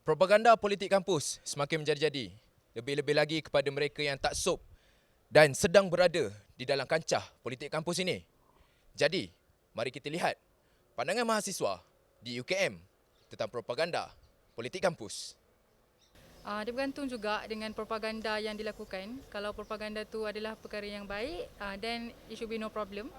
Propaganda politik kampus semakin menjadi-jadi. Lebih-lebih lagi kepada mereka yang tak sop dan sedang berada di dalam kancah politik kampus ini. Jadi, mari kita lihat pandangan mahasiswa di UKM tentang propaganda politik kampus. Dia bergantung juga dengan propaganda yang dilakukan. Kalau propaganda tu adalah perkara yang baik, then it should be no problem.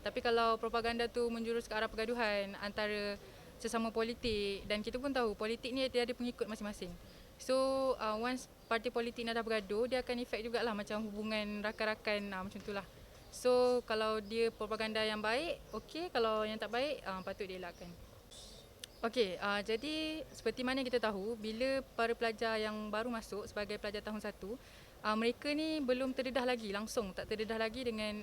Tapi kalau propaganda tu menjurus ke arah pergaduhan antara sesama politik, dan kita pun tahu politik ni dia ada pengikut masing-masing. So once parti politik ni dah bergaduh, dia akan efek jugalah macam hubungan rakan-rakan macam itulah. So kalau dia propaganda yang baik, okey. Kalau yang tak baik, patut dielakkan. Okey, jadi seperti mana kita tahu, bila para pelajar yang baru masuk sebagai pelajar tahun 1, mereka ni belum terdedah lagi, langsung tak terdedah lagi dengan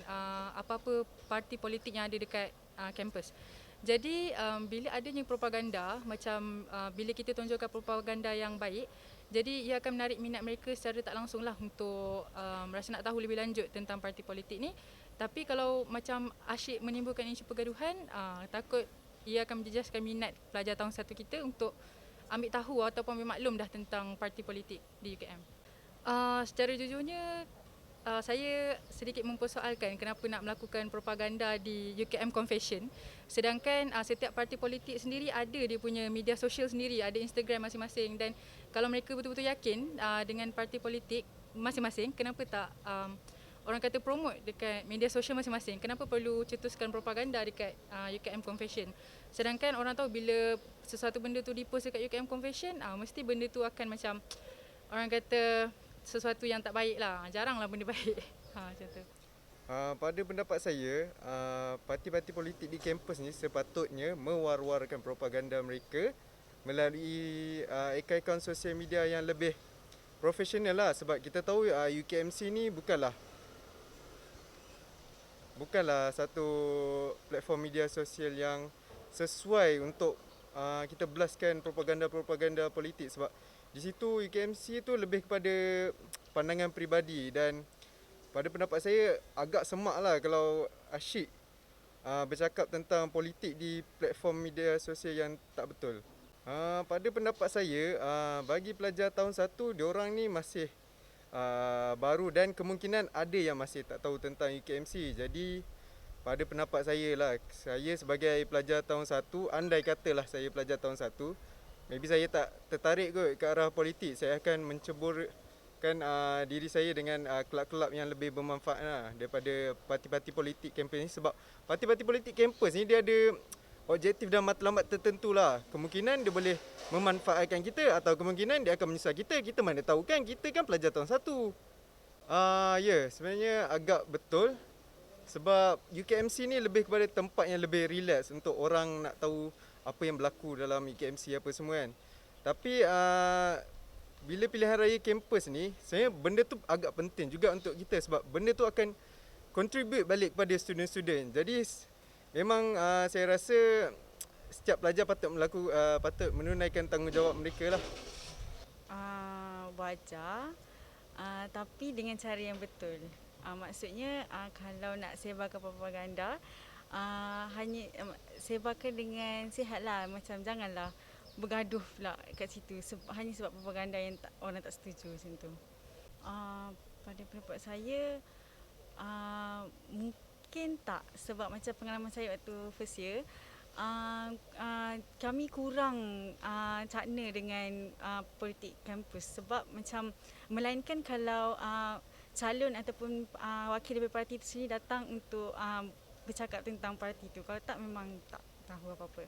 apa-apa parti politik yang ada dekat kampus. Jadi bila adanya propaganda, macam bila kita tunjukkan propaganda yang baik, jadi ia akan menarik minat mereka secara tak langsung lah untuk rasa nak tahu lebih lanjut tentang parti politik ni. Tapi kalau macam asyik menimbulkan isu pergaduhan, takut ia akan menjejaskan minat pelajar tahun 1 kita untuk ambil tahu ataupun ambil maklum dah tentang parti politik di UKM. Secara jujurnya, saya sedikit mempersoalkan kenapa nak melakukan propaganda di UKM Confession, sedangkan setiap parti politik sendiri ada dia punya media sosial sendiri, ada Instagram masing-masing, dan kalau mereka betul-betul yakin dengan parti politik masing-masing, kenapa tak orang kata promote dekat media sosial masing-masing? Kenapa perlu cetuskan propaganda dekat UKM Confession? Sedangkan orang tahu bila sesuatu benda tu dipost dekat UKM Confession, mesti benda tu akan macam orang kata sesuatu yang tak baik lah. Jaranglah benda baik. Macam tu. Pada pendapat saya, parti-parti politik di kampus ni sepatutnya mewar-warkan propaganda mereka melalui akaun sosial media yang lebih profesional lah. Sebab kita tahu UKMC ni bukanlah satu platform media sosial yang sesuai untuk kita belaskan propaganda-propaganda politik. Sebab di situ UKMC tu lebih kepada pandangan peribadi, dan pada pendapat saya agak semak lah kalau asyik bercakap tentang politik di platform media sosial yang tak betul. Pada pendapat saya, bagi pelajar tahun 1, diorang ni masih baru dan kemungkinan ada yang masih tak tahu tentang UKMC. Jadi pada pendapat saya lah, saya sebagai pelajar tahun 1, andai katalah saya pelajar tahun 1, maybe saya tak tertarik kot ke arah politik, saya akan menceburkan diri saya dengan kelab-kelab yang lebih bermanfaat lah daripada parti-parti politik kampus ni. Sebab parti-parti politik kampus ni dia ada objektif dan matlamat tertentu lah. Kemungkinan dia boleh memanfaatkan kita atau kemungkinan dia akan menyusah kita. Kita mana tahu kan, kita kan pelajar tahun 1. Sebenarnya agak betul. Sebab UKMC ni lebih kepada tempat yang lebih relax untuk orang nak tahu apa yang berlaku dalam UKMC apa semua kan. Tapi bila pilihan raya kampus ni, sebenarnya benda tu agak penting juga untuk kita, sebab benda tu akan contribute balik kepada student-student. Jadi memang saya rasa setiap pelajar patut menunaikan tanggungjawab mereka lah. Wajar, tapi dengan cara yang betul. Maksudnya kalau nak sebarkan propaganda, hanya sebarkan dengan sihat lah. Macam janganlah bergaduh pula kat situ hanya sebab propaganda yang orang tak setuju macam tu. Pada pendapat saya, mungkin tak, sebab macam pengalaman saya waktu first year, kami kurang cakna dengan politik kampus. Sebab macam melainkan kalau calon ataupun wakil dari parti itu sendiri datang untuk bercakap tentang parti itu. Kalau tak, memang tak tahu apa-apa.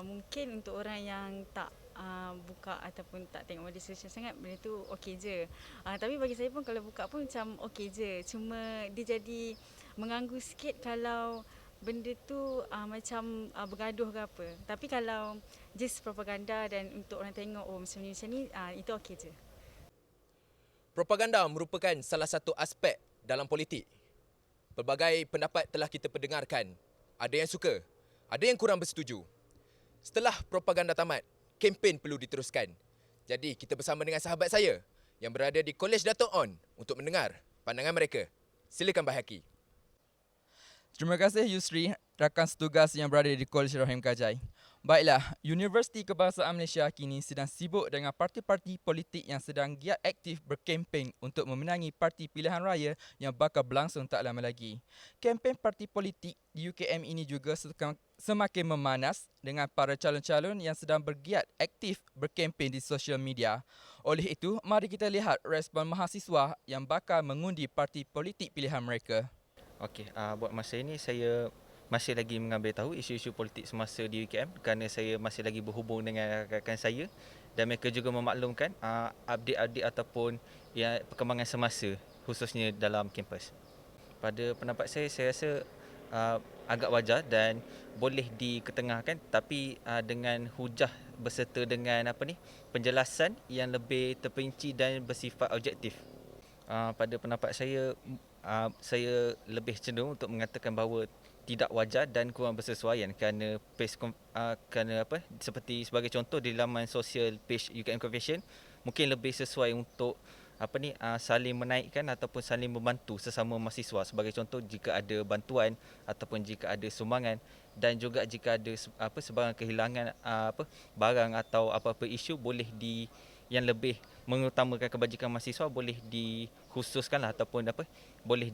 Mungkin untuk orang yang tak buka ataupun tak tengok media sosial sangat, benda tu okey je. Tapi bagi saya pun kalau buka pun macam okey je. Cuma dia jadi mengganggu sikit kalau benda tu macam bergaduh ke apa. Tapi kalau just propaganda dan untuk orang tengok macam ni, itu okey je. Propaganda merupakan salah satu aspek dalam politik. Pelbagai pendapat telah kita perdengarkan. Ada yang suka, ada yang kurang bersetuju. Setelah propaganda tamat, kempen perlu diteruskan. Jadi kita bersama dengan sahabat saya yang berada di Kolej Dato' On untuk mendengar pandangan mereka. Silakan Bahaki. Terima kasih Yusri, rakan setugas yang berada di Kolej Rahim Kajai. Baiklah, Universiti Kebangsaan Malaysia kini sedang sibuk dengan parti-parti politik yang sedang giat aktif berkempen untuk memenangi parti pilihan raya yang bakal berlangsung tak lama lagi. Kempen parti politik di UKM ini juga semakin memanas dengan para calon-calon yang sedang bergiat aktif berkempen di sosial media. Oleh itu, mari kita lihat respon mahasiswa yang bakal mengundi parti politik pilihan mereka. Okey, buat masa ini saya masih lagi mengambil tahu isu-isu politik semasa di UKM kerana saya masih lagi berhubung dengan rakan-rakan saya dan mereka juga memaklumkan update-update ataupun perkembangan semasa khususnya dalam kampus. Pada pendapat saya rasa agak wajar dan boleh diketengahkan tapi dengan hujah berserta dengan penjelasan yang lebih terperinci dan bersifat objektif. Pada pendapat saya lebih cenderung untuk mengatakan bahawa tidak wajar dan kurang bersesuaian kerana seperti sebagai contoh di laman sosial page UKM Convention mungkin lebih sesuai untuk saling menaikkan ataupun saling membantu sesama mahasiswa. Sebagai contoh, jika ada bantuan ataupun jika ada sumbangan dan juga jika ada sebarang kehilangan barang atau apa-apa isu yang lebih mengutamakan kebajikan mahasiswa boleh dikhususkanlah ataupun boleh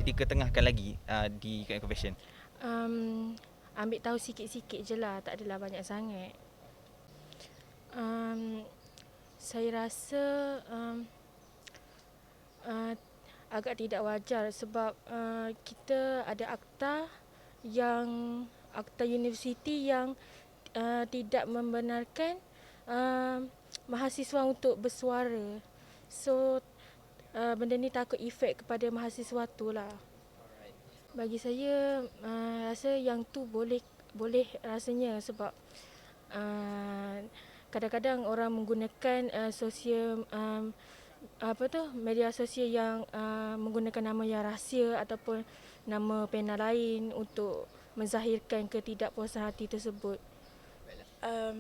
diketengahkan lagi di UKM Convention. Ambil tahu sikit-sikit je lah, tak adalah banyak sangat. Saya rasa agak tidak wajar sebab kita ada akta universiti yang tidak membenarkan mahasiswa untuk bersuara. So benda ni takut efek kepada mahasiswa tu lah. Bagi saya rasa yang tu boleh rasanya sebab kadang-kadang orang menggunakan media sosial yang menggunakan nama yang rahsia ataupun nama pena lain untuk menzahirkan ketidakpuasan hati tersebut.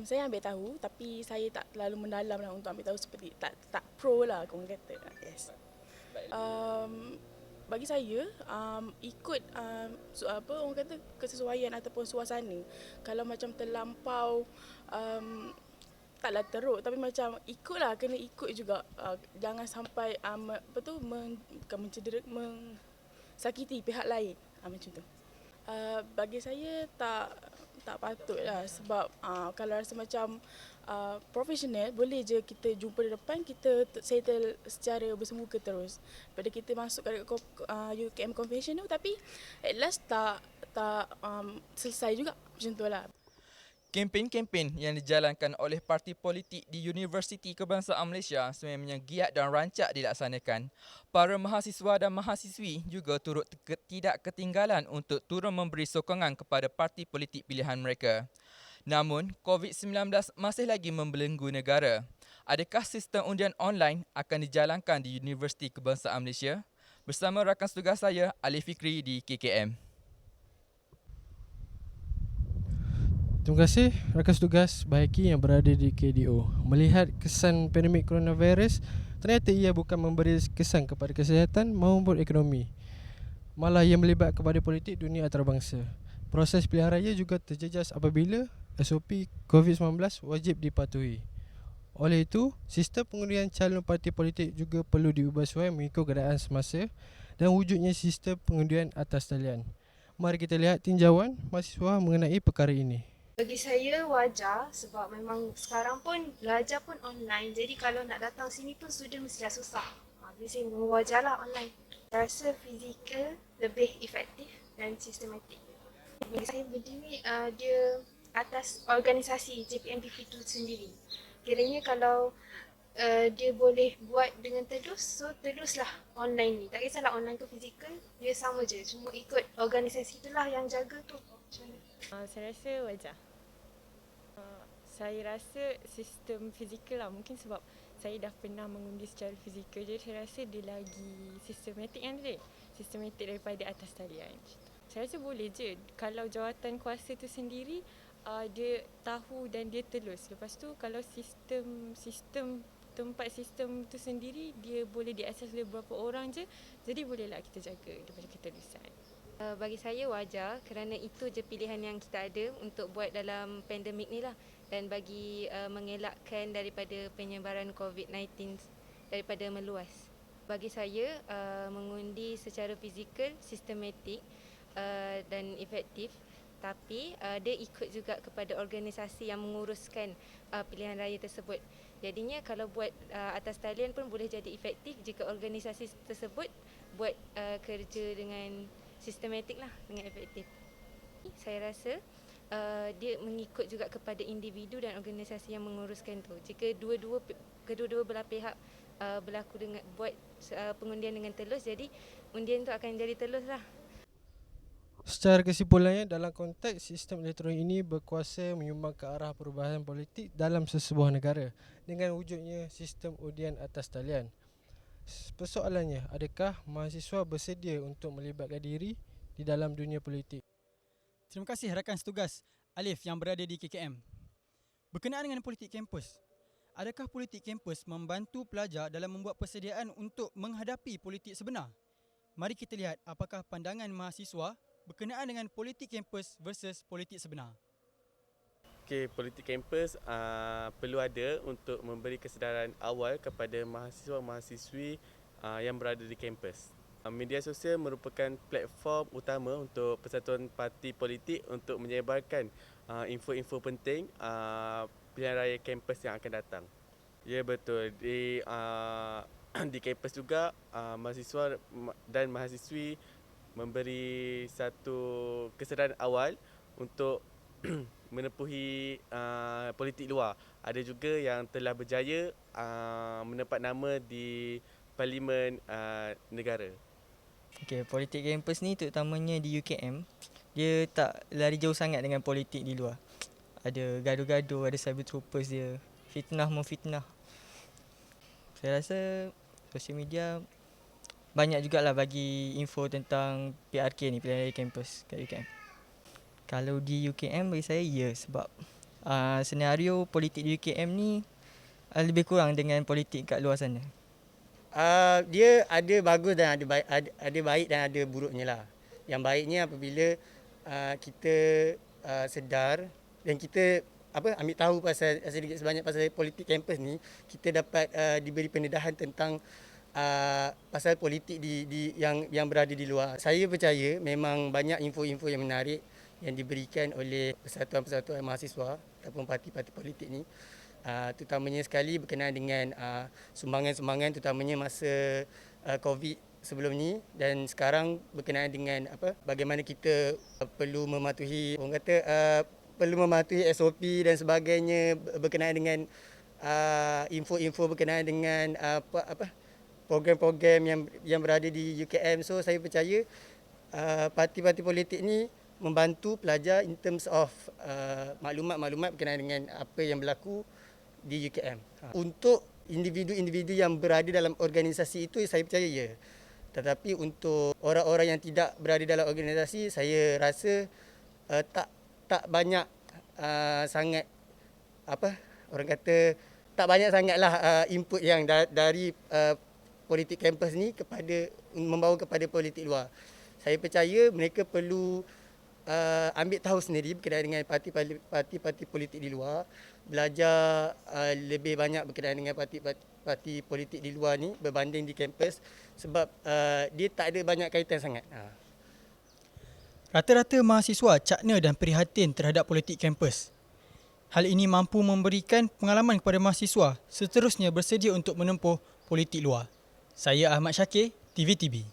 Saya ambil tahu tapi saya tak terlalu mendalam lah untuk ambil tahu seperti tak pro lah korang kata. Yes. Bagi saya ikut orang kata kesesuaian ataupun suasana. Kalau macam terlampau taklah teruk tapi macam ikutlah, kena ikut juga. Jangan sampai mensakiti pihak lain macam tu. Bagi saya tak patutlah sebab kalau rasa macam profesional boleh je kita jumpa di depan, kita settle secara bersemuka terus. Pada kita masuk ke UKM Convention tu tapi at last tak selesai juga macam tu lah. Kempen-kempen yang dijalankan oleh parti politik di Universiti Kebangsaan Malaysia sememangnya giat dan rancak dilaksanakan. Para mahasiswa dan mahasiswi juga turut tidak ketinggalan untuk turut memberi sokongan kepada parti politik pilihan mereka. Namun, COVID-19 masih lagi membelenggu negara. Adakah sistem undian online akan dijalankan di Universiti Kebangsaan Malaysia? Bersama rakan setugas saya, Ali Fikri di KKM. Terima kasih rakan setugas Baiki yang berada di KDO. Melihat kesan pandemik coronavirus, ternyata ia bukan memberi kesan kepada kesihatan maupun ekonomi. Malah ia melibat kepada politik dunia antarabangsa. Proses pilihan raya juga terjejas apabila SOP COVID-19 wajib dipatuhi. Oleh itu, sistem pengundian calon parti politik juga perlu diubah sesuai mengikut keadaan semasa dan wujudnya sistem pengundian atas talian. Mari kita lihat tinjauan mahasiswa mengenai perkara ini. Bagi saya wajar sebab memang sekarang pun belajar pun online. Jadi kalau nak datang sini pun student mesti dah susah. Jadi saya memang wajarlah online. Saya rasa fizikal lebih efektif dan sistematik. Bagi saya benda ni dia atas organisasi JPMPP tu sendiri. Kiranya kalau dia boleh buat dengan terus, so teruslah online ni. Tak kisahlah online tu fizikal, dia sama je. Cuma ikut organisasi itulah yang jaga tu. Saya rasa wajar. Saya rasa sistem fizikal lah, mungkin sebab saya dah pernah mengundi secara fizikal, jadi saya rasa dia lagi sistematik yang dia. Sistematik daripada atas talian. Saya rasa boleh je kalau jawatan kuasa tu sendiri dia tahu dan dia telus. Lepas tu kalau tempat sistem tu sendiri dia boleh diakses oleh beberapa orang je, jadi bolehlah kita jaga daripada ketelusan. Bagi saya wajar kerana itu je pilihan yang kita ada untuk buat dalam pandemik ni lah, dan bagi mengelakkan daripada penyebaran COVID-19 daripada meluas. Bagi saya mengundi secara fizikal, sistematik dan efektif, tapi dia ikut juga kepada organisasi yang menguruskan pilihan raya tersebut. Jadinya kalau buat atas talian pun boleh jadi efektif jika organisasi tersebut buat kerja dengan sistematik lah, dengan efektif. Saya rasa dia mengikut juga kepada individu dan organisasi yang menguruskan tu. Jika kedua-dua belah pihak berlaku dengan buat pengundian dengan telus, jadi undian tu akan jadi telus lah. Secara kesimpulannya, dalam konteks sistem elektronik ini berkuasa menyumbang ke arah perubahan politik dalam sesebuah negara dengan wujudnya sistem undian atas talian. Persoalannya, adakah mahasiswa bersedia untuk melibatkan diri di dalam dunia politik? Terima kasih rakan setugas Alif yang berada di KKM. Berkenaan dengan politik kampus, adakah politik kampus membantu pelajar dalam membuat persediaan untuk menghadapi politik sebenar? Mari kita lihat apakah pandangan mahasiswa berkenaan dengan politik kampus versus politik sebenar. Okey, politik kampus perlu ada untuk memberi kesedaran awal kepada mahasiswa-mahasiswi yang berada di kampus. Media sosial merupakan platform utama untuk persatuan parti politik untuk menyebarkan info-info penting pilihan raya kampus yang akan datang. Ya, betul. Di kampus juga mahasiswa dan mahasiswi memberi satu kesedaran awal untuk menepuhi politik luar. Ada juga yang telah berjaya mendapat nama di Parlimen negara. Okay, politik kampus ni terutamanya di UKM, dia tak lari jauh sangat dengan politik di luar. Ada gaduh-gaduh, ada cyber troopers dia, fitnah-memfitnah. Saya rasa sosial media banyak jugalah bagi info tentang PRK ni, pilihan raya kampus kat UKM. Kalau di UKM bagi saya ya, sebab senario politik di UKM ni lebih kurang dengan politik kat luar sana. Dia ada bagus dan ada baik dan ada buruknya lah. Yang baiknya apabila kita sedar dan kita ambil tahu pasal sedikit sebanyak pasal politik kampus ni, kita dapat diberi pendedahan tentang pasal politik yang berada di luar. Saya percaya memang banyak info-info yang menarik yang diberikan oleh persatuan-persatuan mahasiswa ataupun parti-parti politik ni. Terutamanya sekali berkenaan dengan sumbangan-sumbangan terutamanya masa COVID sebelum ni, dan sekarang berkenaan dengan bagaimana kita perlu mematuhi perlu mematuhi SOP dan sebagainya berkenaan dengan info-info berkenaan dengan program-program yang berada di UKM. So saya percaya parti-parti politik ni membantu pelajar in terms of maklumat-maklumat berkenaan dengan apa yang berlaku di UKM. Untuk individu-individu yang berada dalam organisasi itu, saya percaya ya. Tetapi untuk orang-orang yang tidak berada dalam organisasi, saya rasa tak banyak sangat orang kata tak banyak sangatlah input yang dari politik kampus ni membawa kepada politik luar. Saya percaya mereka perlu ambil tahu sendiri berkenaan dengan parti-parti politik di luar, belajar lebih banyak berkenaan dengan parti politik di luar ni berbanding di kampus, sebab dia tak ada banyak kaitan sangat. Rata-rata mahasiswa cakna dan prihatin terhadap politik kampus. Hal ini mampu memberikan pengalaman kepada mahasiswa seterusnya bersedia untuk menempuh politik luar. Saya Ahmad Syakir, TVTB.